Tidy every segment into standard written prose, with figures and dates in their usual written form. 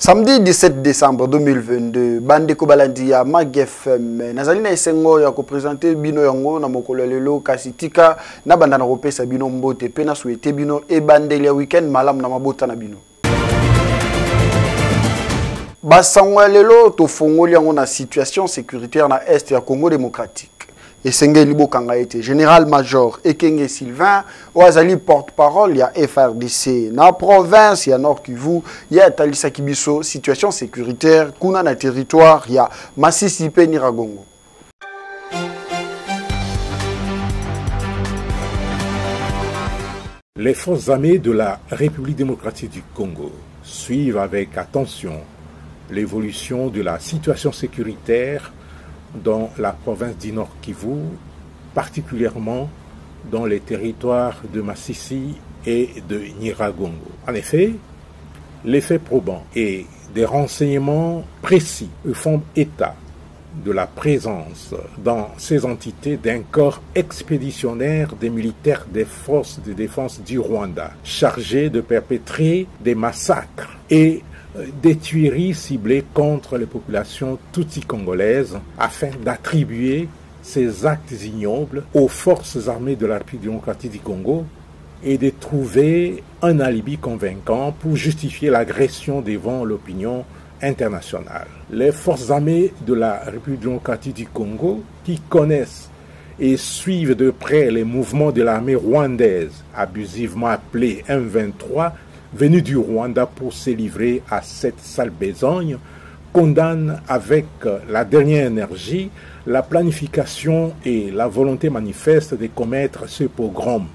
Samedi 17 décembre 2022, Bande Kobalandi ya Mag FM. Nazali na esengo ya présenter bino yango na mokolo lelo kasitika na banda na kopesa bino mbote pe na souhaiter bino e bandeli ya weekend malamu na mabota na bino. Basangwa lelo to fongoli yango na situation sécuritaire na est ya Congo démocratique. Esenge Libo Kangaete, général-major Ekenge Sylvain, Oazali porte-parole, il y a FRDC. Na province, il y a Nord Kivu, il y a Talisa Kibiso, situation sécuritaire, Kuna na territoire, il y a Massissi Niragongo. Les forces armées de la République démocratique du Congo suivent avec attention l'évolution de la situation sécuritaire dans la province du Nord Kivu, particulièrement dans les territoires de Massissi et de Niragongo. En effet, les faits probants et des renseignements précis font état de la présence dans ces entités d'un corps expéditionnaire des militaires des forces de défense du Rwanda, chargés de perpétrer des massacres et des tueries ciblées contre les populations tutsi-congolaises afin d'attribuer ces actes ignobles aux forces armées de la République démocratique du Congo et de trouver un alibi convaincant pour justifier l'agression devant l'opinion internationale. Les forces armées de la République démocratique du Congo, qui connaissent et suivent de près les mouvements de l'armée rwandaise, abusivement appelée M23, venu du Rwanda pour se livrer à cette sale besogne, condamne avec la dernière énergie la planification et la volonté manifeste de commettre ce pogrom.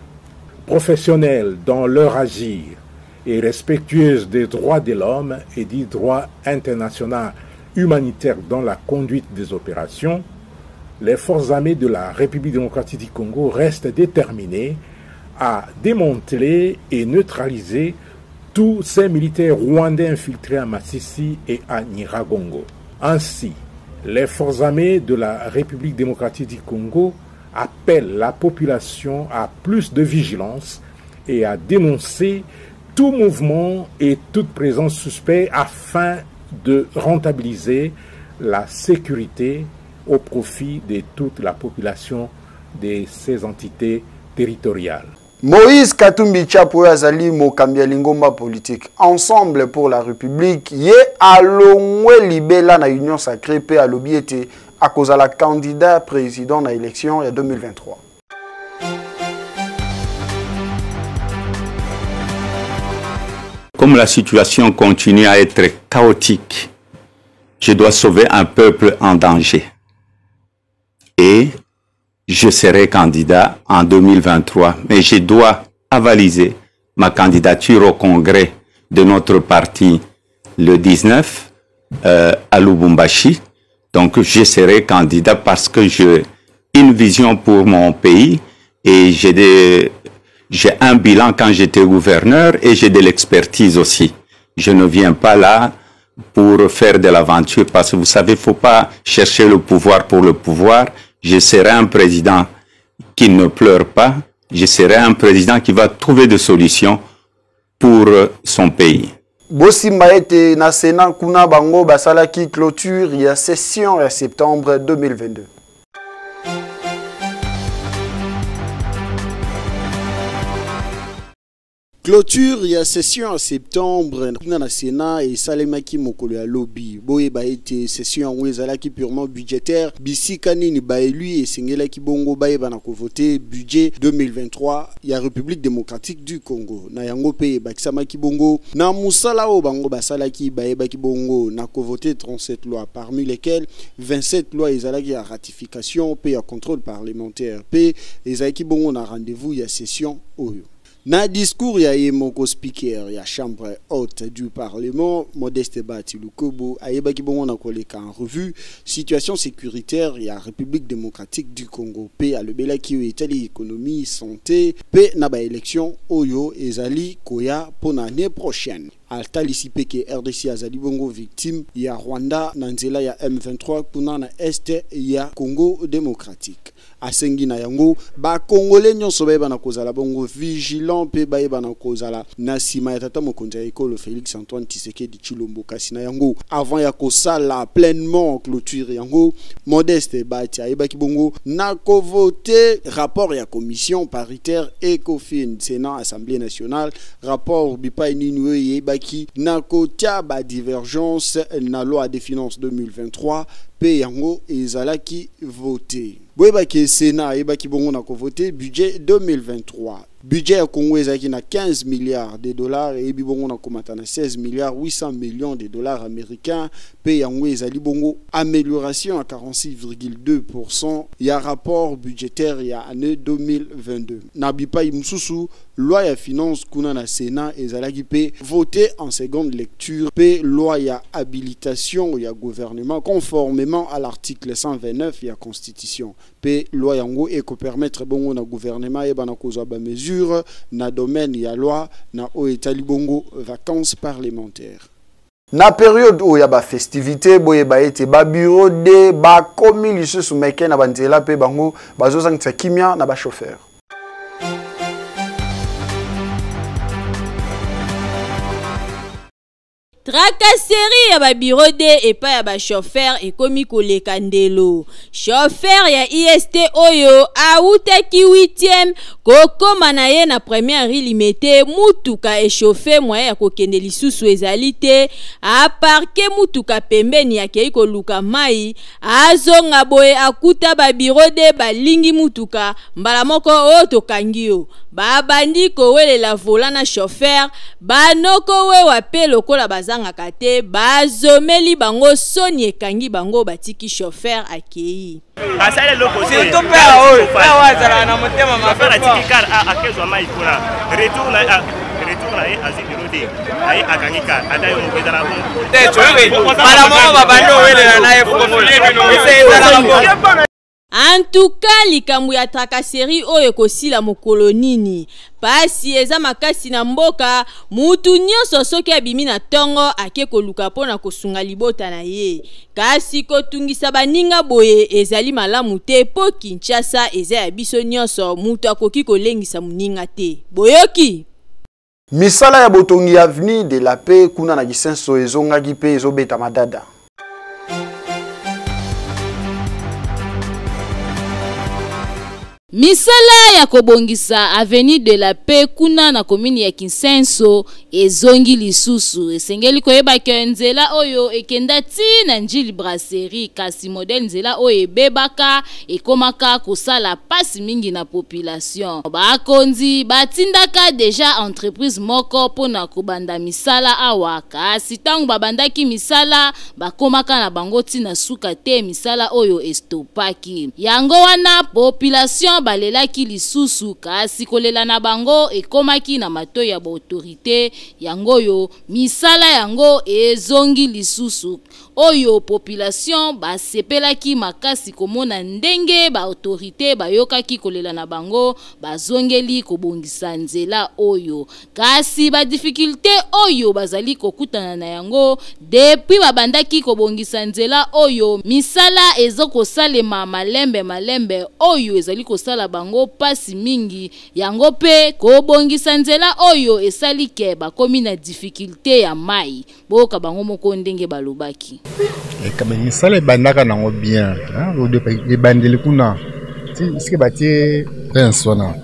Professionnels dans leur agir et respectueuses des droits de l'homme et du droit international humanitaire dans la conduite des opérations, les forces armées de la République démocratique du Congo restent déterminées à démanteler et neutraliser tous ces militaires rwandais infiltrés à Massissi et à Niragongo. Ainsi, les forces armées de la République démocratique du Congo appellent la population à plus de vigilance et à dénoncer tout mouvement et toute présence suspecte afin de rentabiliser la sécurité au profit de toute la population de ces entités territoriales. Moïse Katumbi Tchapo Azali Mokambia Lingomba politique. Ensemble pour la République, yé alongwe libela na Union Sacrée pe alobiete à cause de la candidat président na élection en 2023. Comme la situation continue à être chaotique, je dois sauver un peuple en danger. Et je serai candidat en 2023, mais je dois avaliser ma candidature au congrès de notre parti le 19 à Lubumbashi. Donc je serai candidat parce que j'ai une vision pour mon pays et j'ai un bilan quand j'étais gouverneur et j'ai de l'expertise aussi. Je ne viens pas là pour faire de l'aventure parce que vous savez, il ne faut pas chercher le pouvoir pour le pouvoir. Je serai un président qui ne pleure pas. Je serai un président qui va trouver des solutions pour son pays. Bosimba ete na Sénat kuna bango basalaki clôture il y a session en septembre 2022. Clôture, il y a session en septembre, dans le Sénat et Salemaki Mokolo ya lobby. Boye ba été session où ezalaki purement budgétaire. Bisi kanini ba élu et singelaki bongo ba bana ko voter budget 2023 il y a République démocratique du Congo. Na yango pe ba kisamaki bongo na musala o bango basalaki ba baki bongo na ko voter 37 lois parmi lesquelles 27 lois ezalaki à ratification pe à contrôle parlementaire pe ezalaki bongo na rendez-vous il y a session oyo. Na discours ya moko speaker ya chambre haute du parlement Modeste Bati Lukobo ayebaki bongo na koleka en revue situation sécuritaire ya République démocratique du Congo pe alobelaki o etali économie santé pe na ba élection oyo ezali koya pour l'année prochaine. atalisi pe ke RDC azali bongo victime ya Rwanda na nzela ya M23 kuna na este ya Congo démocratique. Asengi na yango ba congolais nyonso ba na kozala bongo vigilant pe ba na kozala na sima ya tata mokonzi ya ekolo Félix Antoine Tshisekedi Tshilombo kasi na yango avant ya kosala pleinement clôture yango Modeste Bati ayebaki bongo na kovote rapport ya commission paritaire ECOFIN Sénat Assemblée nationale rapport bipa nini yebaki na kotia ba divergence na loi des finances 2023 pe yango ezalaki voté. Boyeba ke Sénat ebaki bongo na ko voté budget 2023. Budget ya Congo ezaki na 15 milliards de dollars et bongo na komata na 16 milliards 800 millions de dollars américains. Pe yango ezali bongo amélioration à 46,2% ya rapport budgétaire ya année 2022. Na bipa imsusu loi ya finance kuna na Sénat ezalaki pe voté en seconde lecture pe loi ya habilitation ya gouvernement conformément à l'article 129 ya constitution. Pe loi yango eko permettre bongo na gouvernement et bana kozwa ba mesure na domaine ya loi na o etali bongo vacances parlementaires. Na période où il y a ba festivité boye ba ete ba bureau de ba komi lisusu meke na banzela pe bango bazozangisa kimia na ba chauffeur. Tracasserie ya ba bureau de et pas ya ba chauffeur et komi koleka ndelo. Chauffeur ya IST oyo autaki 8e kokoma na ye na première limité mutuka e chauffer moyen ya kokende lisusu ezali te a parke mutuka pembeni ya kei koluka mai azonga boye akuta ba bureau de balingi mutuka mbala moko o tokangio babandi kowelela vola na chauffeur banoko we wape lokola bazanga kate bazomeli bango soni ekangi bango batiki chauffeur akei asale loko c'est to pe aoi awazala na motema mafara tikikar akezwa mai kuna retour na azibirode ai akangika adayo mukidara bongo te chowe mala mo babando welela na efongole ezala bongo. En tout cas, likambu ya tracasserie oyo kosila mokolo nini. Pasi eza makasi na mboka, mutu nyonso soki abimi na tongo ake koluka pona kosunga libota na ye. Kasi kotungisa baninga boye ezali malamu te po Kinshasa eza ya biso nyonso mutu akoki kolengisa muninga te. Boyoki Misala ya botongi avenue de la paix kuna na gisenso ezongaki pe ezobeta madada. Misala ya kobongisa avenue de la paix kuna na commune ya Kinsenso ezongi lisusu esengeli koyeba ke nzela oyo ekenda ti na njili brasserie kasi modèle nzela oyo ebebaka ekomaka kosala pasi mingi na population bakonzi batindaka deja entreprise moko pona kobanda misala awa kasi tangu babandaki misala bakomaka na bango ti na suka te misala oyo estopaki yango wana population balelaki lisusu kasi kolela na bango ekomaki na mato ya ba autorité yango yo misala yango ezongi lisusu oyo population basepelaki makasi komona ndenge ba autorité bayokaki kolela na bango bazongeli kobongisa nzela oyo kasi ba difficulté oyo bazali kokutana na yango depuis babandaki kobongisa nzela oyo misala ezoko salema malembe oyo ezali kosala bango pasi mingi yango pe kobongisa nzela oyo esalike bakomi na difficulté ya mai boka bango moko ndenge balobaki kama misala ebandaka nango bien ebandeli kuna iske batie pensona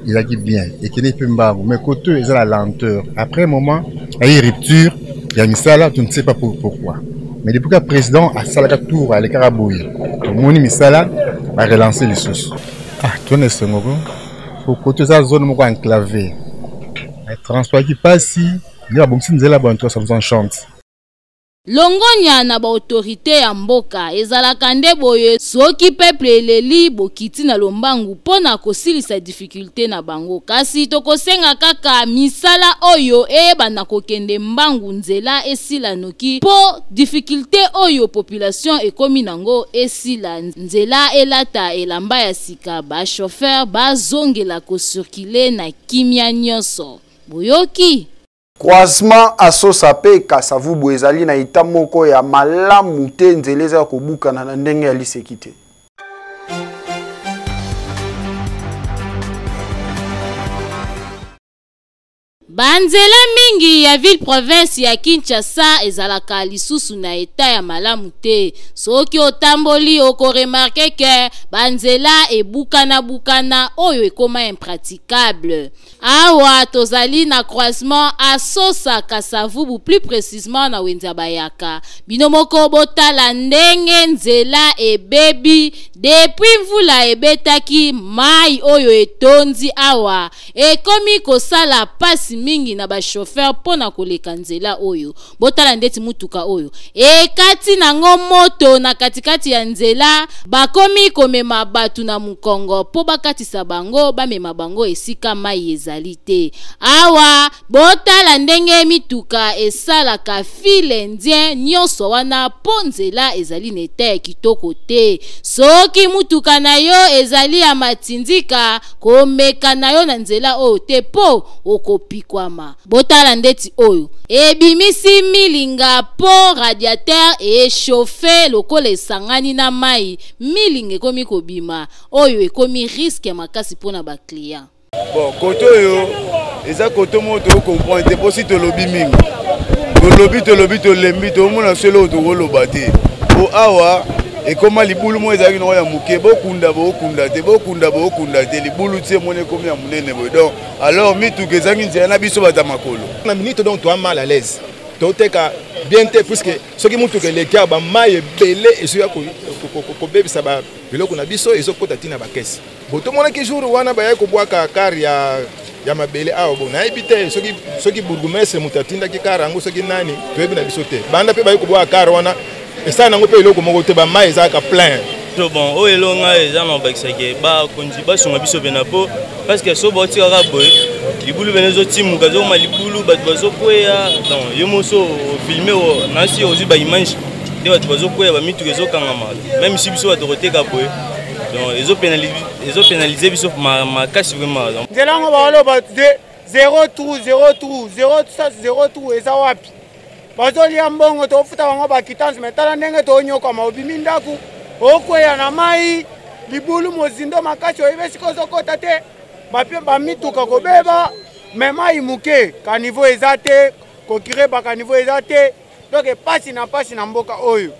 ezaki bien ekende pe mbango mais côté eza la lenteur après un moment ayi rupture ya misala tu ne sais pas pourquoi mais depuis que le président a salaka tour alekaka boye tomoni misala ba relancer lisusu tu ne sais pas pour côté eza zone moko enclavé transport qui passe il y a beaucoup nzela bantu ça nous enchante. Longonya na ba autorité ya mboka ezalaka nde boye soki peuple eleli bokiti na lombangu pona kosilisa difficulté na bango kasi tokosenga kaka misala oyo ebanda kokende mbangu nzela esila noki po difficulté oyo population ekomi nango esila nzela elata elamba ya sika ba chauffeur bazongela ko circuler na kimia nyonso boyoki croisement asosa pe kasavubu ezali na ita moko ya malamu te nzela eza kobukana na ndenge ya liseki te. Banzela mingi ya ville province ya Kinshasa ezalaka lisusu na eta ya malamu te. Soki otamboli oko remarque que banzela bukana oyo ekoma impraticable. Awa tozali na croisement asosa kasavubu plus précisément na wenza bayaka. Binomoko botala ndenge nzela ebebi depuis mvula ebetaki mai oyo etonzi awa ekomi kosala pasi mingi na ba chauffeur pona koleka nzela oyo. Botala ndeti mutuka oyo ekati nango moto na katikati ya nzela bakomi komema batu na mukongo po bakatisa bango bamema bango esika mai ezali te. Awa botala ndenge mituka esalaka file ndien nyonso wana po nzela ezali nete kitoko te. Soki mutuka na yo ezali ya matindika komeka na yo na nzela oyo te po okopikwama. Botala ndeti oyo ebimisi milinga po radiateur chauffe lokola esangani na mai milinga ekomi kobima oyo ekomi risque makasi pona ba client. Bon, koto yo eza koto moto comprendre po si to lobi mingi to lembi to mona selo to loba te po awa ekoma libulu mo ezaki no ya muke bokunda te libulu tie mone komi ya munene bo donc alors mitu kezangi nzela na biso bata makolo na minute donc toi mal à l'aise toteka bien te puisque soki mutu ke le ba mai belé et soki ko bebisa ba biloko na biso ezokota tina ba kesi boto mona ki jour wana ba yako bwaka kar ya mabele awo bon na ebite soki bourgmestre mutatinda ki kar ango soki nani toyebi na biso te banda pe ba yako bwaka kar wana esa nango pe eloko moko te ba mai ezaka plein. Bon o elonga eza na bakisake ba konzi ba songa biso bena po parce que so boti kaka boy libulu benezo timu kazo ma libulu bat bazo koya donc yo moso filmer o nasi ozu ba image de bat bazo koya ba mitu kezo kangama même si biso batokoteka boy donc ezo pénaliser biso ma casse vraiment nzela ngo ba lo ba 0 trou eza wapi bazolia mbongo tofuta bango bakitansi metala ndenge toonyoka maobimi ndaku okweya na mai libulu mozindo makasi oyebesi kozokota te bamituka kobeba me mai muke kanivo eza te kokire bakanivo eza te donc pasi na mboka oyo.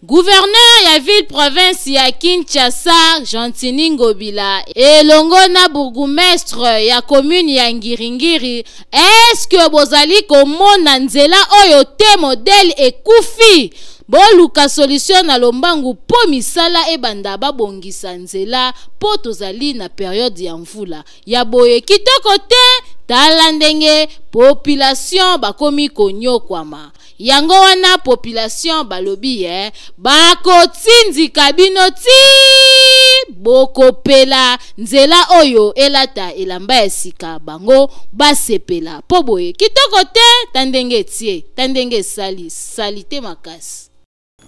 Gouverneur ya ville province ya Kinshasa Gentini Ngobila elongo na bourgmestre ya commune ya Ngiringiri est-ce que bozali komona nzela oyo te modèle ekufi boluka solution na lombangu po misala ebanda babongisa nzela po tozali na période ya mvula ya boye kitoko te tala ndenge population bakomi konyokwama yango wana population balobi bakotindika bino ti bokopela nzela oyo elata elamba esika bango basepela po boye kitoko te tandenge tie tandenge sali te makasi.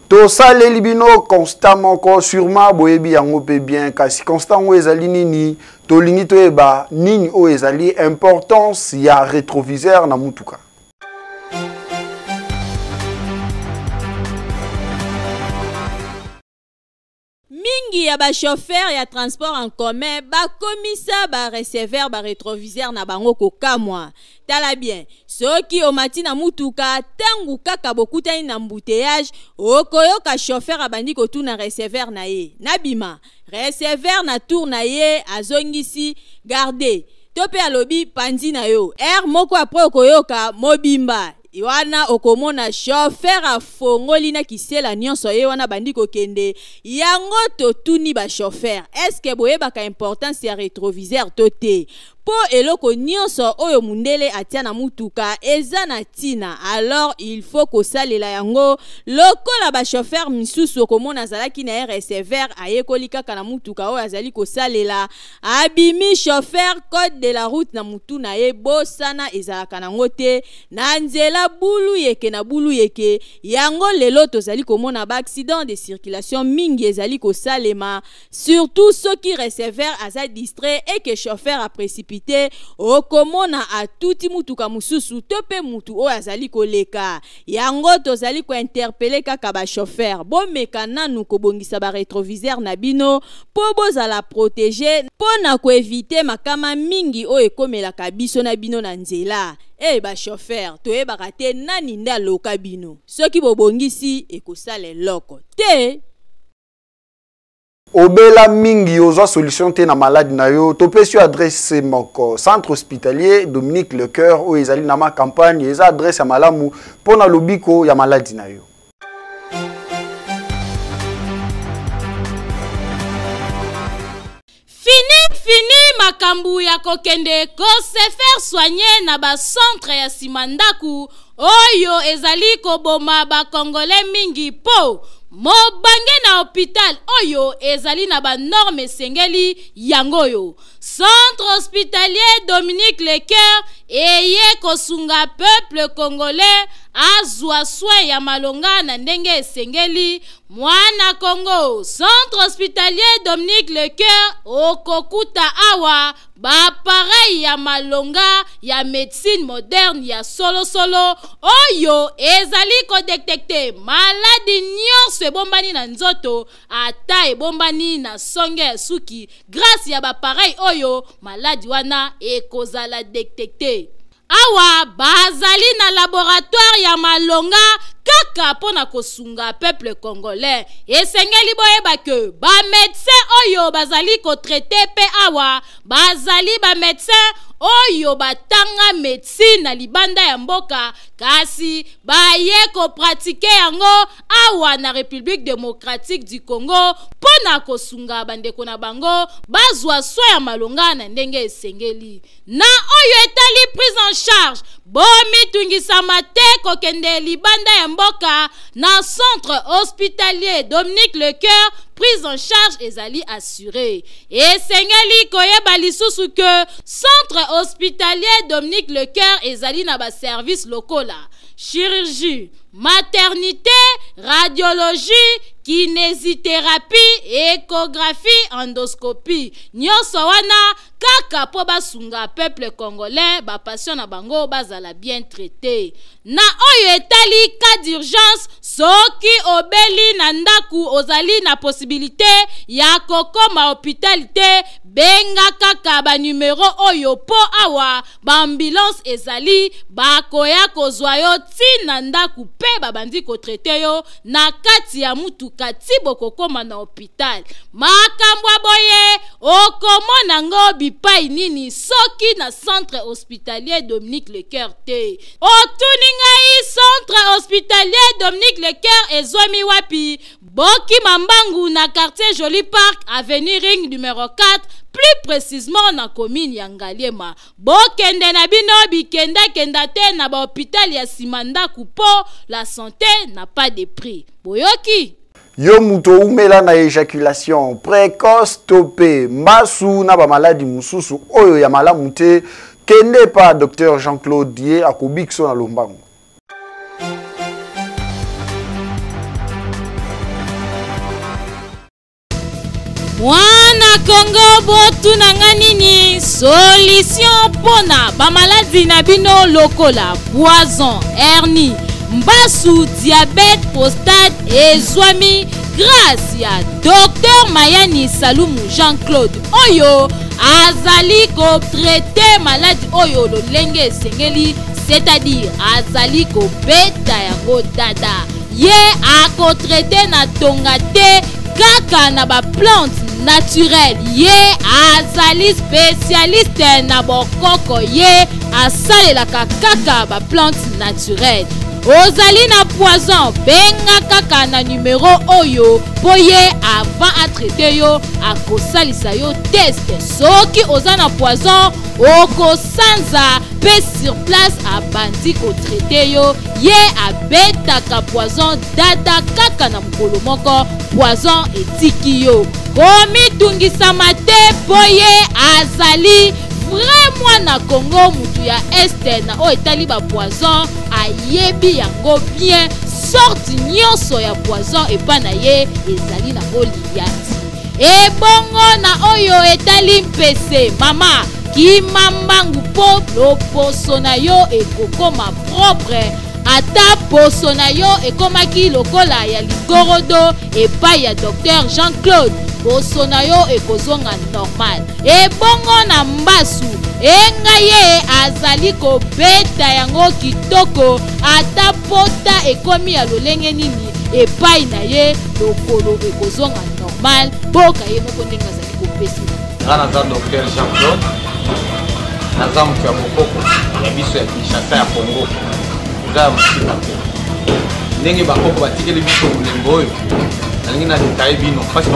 To saleli bino constamment ko sûrement boyebi yango pe bien kasi constant o ezali nini to lingi to eba nini o ezali importance ya rétroviseur na mutuka. Mingi ya ba chauffeur ya transport en commun ba komisa ba receveur ba rétroviseur na bango kokamwa. Tala bien, soki omati na mutuka tangu kaka bokutani na embouteillage okoyoka chauffeur abandi kotuna receveur na ye. Nabima, receveur na tour na ye azongisi garde. Tope alobi pandi na yo. Moko apre okoyoka mobimba. Iwana okomona chauffeur afongoli na kisela nyonso ye wana bandi kokende yango totuni ba chauffeur est-ce que boyebaka importance ya rétroviseur tote po eloko nyonso oyo mundele atia na mutuka eza na tina alors il faut kosalela yango lokola ba chauffeur misusu okomona zalaki na receveur ayekoli kaka na mutuka oyo azali kosalela abimi chauffeur code de la route na mutu na ye bosana ezalaka nango te na nzela bulu yeke yango lelo tozali komona ba accident de circulation mingi ezali kosalema surtout soki receveur aza distrait et que chauffeur a précipité député okomona atuti mutuka mususu to pe mutu oyo azali koleka yango tozali ko interpeller kaka ba chauffeur bomeka nanu kobongisa ba rétroviseur na bino po bozala protéger pona ko éviter makama mingi oyo ekomelaka biso na bino na nzela. Ba chauffeur toyebaka te nani nde aloka bino soki bobongisi ekosala eloko te. Obela mingi ozwa solution te na malade na yo topesi adresse moko centre hospitalier Dominique Lecoeur o ezali na ma campagne eza adresse ya malamu pona lobiko ya malade na yo. Fini makambu ya kokende ko se faire soigner na ba centre ya simandaku oyo ezali koboma ba congolais mingi po mobange na hôpital oyo ezali na ba norme sengeli yangoyo. Centre hospitalier Dominique Lecoeur eye kosunga peuple congolais azwa soin ya malonga na ndenge esengeli mwana Congo. Centre hospitalier Dominique Lecoeur okokuta awa ba pareil ya malonga ya médecine moderne ya solo oyo ezali ko détecter maladie nyonso ebombani na nzoto ata ebombani na songe suki grâce ya ba pareil oyo maladie wana ekozala détecter. Awa bazali na laboratoire ya malonga kaka pona kosunga peuple congolais esengeli boyeba ke ba médecin oyo bazali ko traiter pe awa bazali ba médecin oyo batanga médecine na libanda ya mboka kasi baye ko pratiquer yango awa na République démocratique du Congo pona kosunga bandeko na bango bazwa soin ya malonga na ndenge esengeli. Na oyo etali prise en charge bomi tungisama te kokende libanda ya mboka na centre hospitalier Dominique Lecoeur prise en charge ezali assurée. Esengeli koyeba lisusu que centre hospitalier Dominique Lecoeur ezali na ba service locaux la chirurgie, maternité, radiologie, kinésithérapie, échographie, endoscopie. Nyonso wana kaka po basunga peuple congolais ba patient na bango bazala bien traité. Na oyo etali cas d'urgence soki obeli na ndaku ozali na possibilité ya kokoma hôpital te benga kaka ba numéro oyo po awa ba ambulance ezali bakoya kozwa yo tina ndaku pe babandi ko traité yo na kati ya mutuka tibo kokoma na hôpital. Makambo boye okomona ngo bipai nini soki na centre hospitalier Dominique Lecoeur te. Otuningai centre hospitalier Dominique Lecoeur ezwami wapi? Boki Mambangu na quartier Joli Park avenue Ring numéro 4 plus précisément na commune ya Ngaliema. Bokende na bino bikenda kenda te na ba hôpital ya Simandaku po la santé n'a pas de prix. Boyoki Yo muto umela na éjaculation précoce topé masu na ba maladie mususu oyo ya malamu te kende pa Dr Jean-Claude Die akobikso na Lombango. Mwana Congo botu na nganini solution pona ba maladie na bino lokola poison, hernie, mbasu, diabète, prostate ezwami grâce ya Dr Mayani Salumu Jean-Claude oyo azali ko traiter maladie oyo lolenge esengeli, c'est-à-dire azali ko beta yango dada. Ye ako traiter na tonga te kaka na ba plante naturelle. Ye azali spécialiste na bokoko ye asalelaka kaka ba plante naturelle. Ozali na poison benga kaka na numéro oyo poye avant à traiter yo akosalisa yo test. Soki oza na poison okosanza pe sur place abandi ko traiter yo ye abetaka poison dada kaka na mokolo moko poison etiki yo komi tungisama te poye azali vraiment na Congo mutu ya este na o etali ba poison ayebi yango bien sorti nyonso ya poison epa na ye ezali na oliati. Ebongo na oyo etali mpese mama kimambangu po loposo na yo ekokoma propre ata poso na yo ekomaki lokola ya ligorodo epai ya Dr Jean-Claude poso na yo ekozonga normal ebongo na mbasu enga ye azali kobeta yango kitoko ata pota ekomi ya lolenge nini epai na ye lokolo ekozonga normal boka ye moko ndenge azali kopesa nga naza Dr Jean-Claude naza moto ya bokoko ya biso ya Kinshasa ya Congo eza ya mosika te ndenge bakoko batikeli biso molembo oyo nalingi na detaye bino mpasi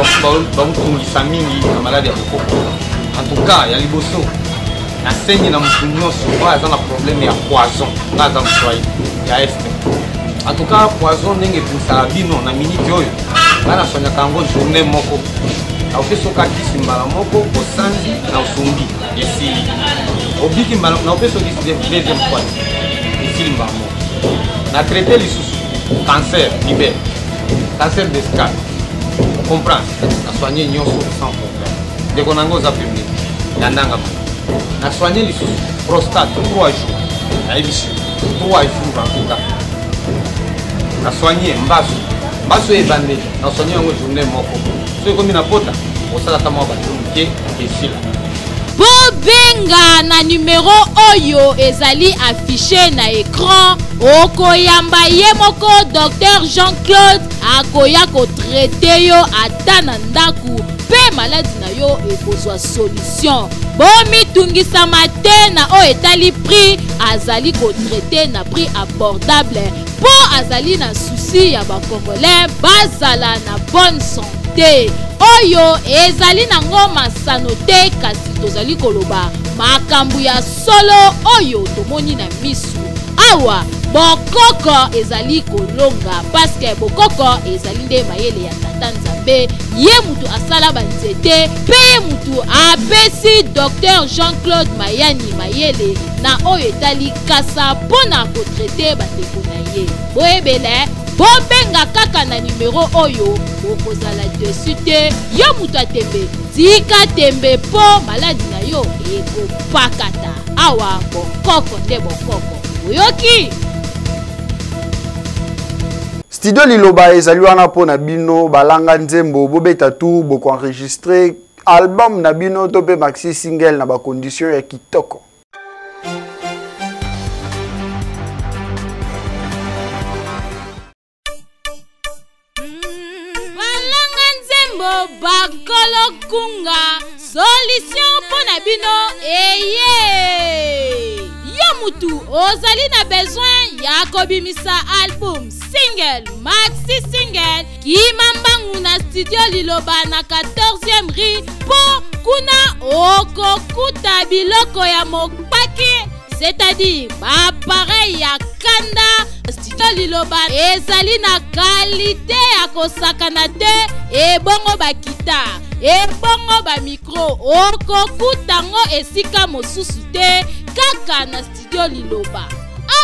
bamutungisa mingi na maladi ya bokoko antuka ya liboso nasengi na motu nyonso oyo aza na probleme ya poison nga aza moswai ya este antuka poison ndenge etumisaka bino na miniti oyo nga naswanyaka yango journée moko naopesi okakisi mbala moko osanzi na osumbi esili obiki mbala naopesi okisi deuxième fois esili mbala moko na traité lisusu cancer libere cancer d'escale comprendre naswanye nyonso sans problème ndeko nango oza pembe ya ndanga naswanye lisusu prostate 3 jours nayebisi 3 jours antuka naswanye mbaso ebande naswanye yango journée moko so ekomi na pota osalaka mwa bato moke esila bobenga na numero oyo ezali affiché na écran okoyamba ye moko Dr Jean-Claude akoya kotraite yo ata na ndaku pe maladi na yo ekozwa solution bomitungisama te na oyo etali prix azali kotraite na prix abordable po azali na souci ya bakongolais bazala na bonne santé oyo ezali nango masano te kasi tozali koloba makambo ya solo oyo tomoni na misu awa bokoko ezali kolonga paske bokoko ezali nde mayele ya tata nzambe ye mutu asala banzete pe ye mutu apesi Dr Jean-Claude Mayani mayele na oyo etali kasa mpona kotraite bandeko na ye boyebele bobenga kaka na numero oyo bokozala desu te yo mutu atembe tika tembe po maladi na yo ekopakata awa bokoko nde bokoko oyoki Studio Liloba ezali wana po na bino balanga nzembo bobeta tu boko enregistrer album na bino to pe maxi single na ba condition ya kitoko. Balanga nzembo bakolo kunga solution po na bino eye yo mutu ozali na besoin ya kobimisa album single maxi single kimambangu na studio Liloba na 14e rue po kuna okokuta biloko ya mopaki c'est-à-dire appareil ya kanda studio Liloba ezali na qualité ya kosakana te ebongo bakita ebongo ba micro okokutango esika mosusu te kaka na studio Liloba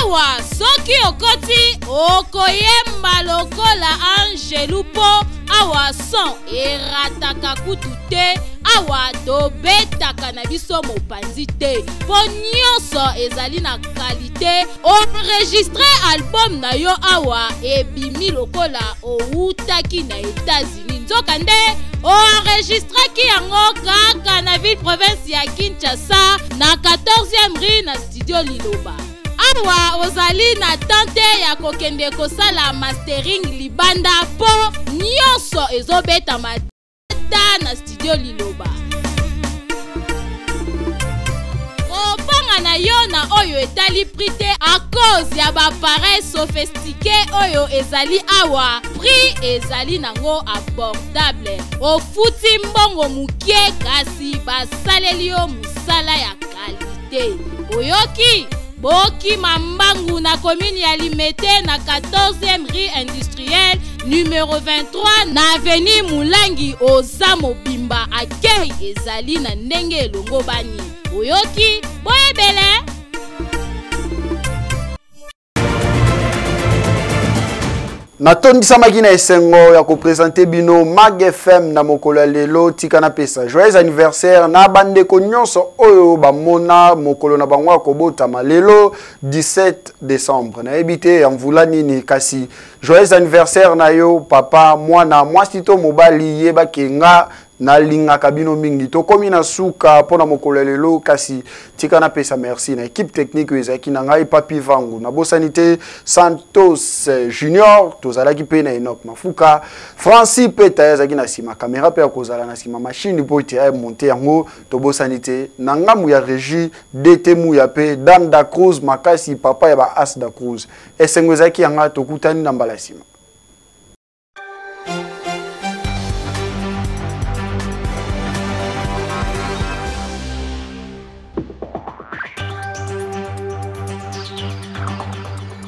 awa soki okoti okoyemba lokola Angelu po awa son erataka kutu te awa tobetaka na biso mopanzi te po nyonso ezali na kalite enregistre album na yo awa ebimi lokola outaki na États-Unis nzoka nde enregistraki yango kaka na ville province ya Kinshasa na 14e rue na studio Liloba awa ozali na tante ya kokende kosala mastering libanda po nyonso ezobeta madata na studio Liloba kopanga na yo na oyo etali prix te a cause ya bapareil sophistiqué oyo ezali awa prix ezali nango abordable ofuti mbongo mukie kasi basaleli yo musala ya kalite oyoki boki mambangu na commune ya Limete na 14e rue industrielle numéro 23 na avenue Mulangi oza mobimba akei ezali na ndenge elongo bani oyoki boyebele Natondisamaki na esengo ya ko présenter bino Mag FM na mokolo ya lelo tikana pesa. Joyeux anniversaire na bande ko nyonso oyo ba mona mokolo na bango ko botama lelo 17 décembre. Na ebité mvula nini kasi joyeux anniversaire na yo papa mwana mwasito mobali yeba kenga na linga kabino mingi to komi na suka pona mokolo lelo kasi tikana pesa. Merci na équipe technique ezaki na ngai papi vangu na bosanité Santos Junior tozalaki pe na Enoch Mafuka Francis Peta ezaki na sima caméra pe akozala na sima machine po ite monter yango to bosanité na ngamu ya régie DT mu ya pe Dame da Cruz makasi papa ya ba As da Cruz esengo ezaki yanga tokutani na mbala sima.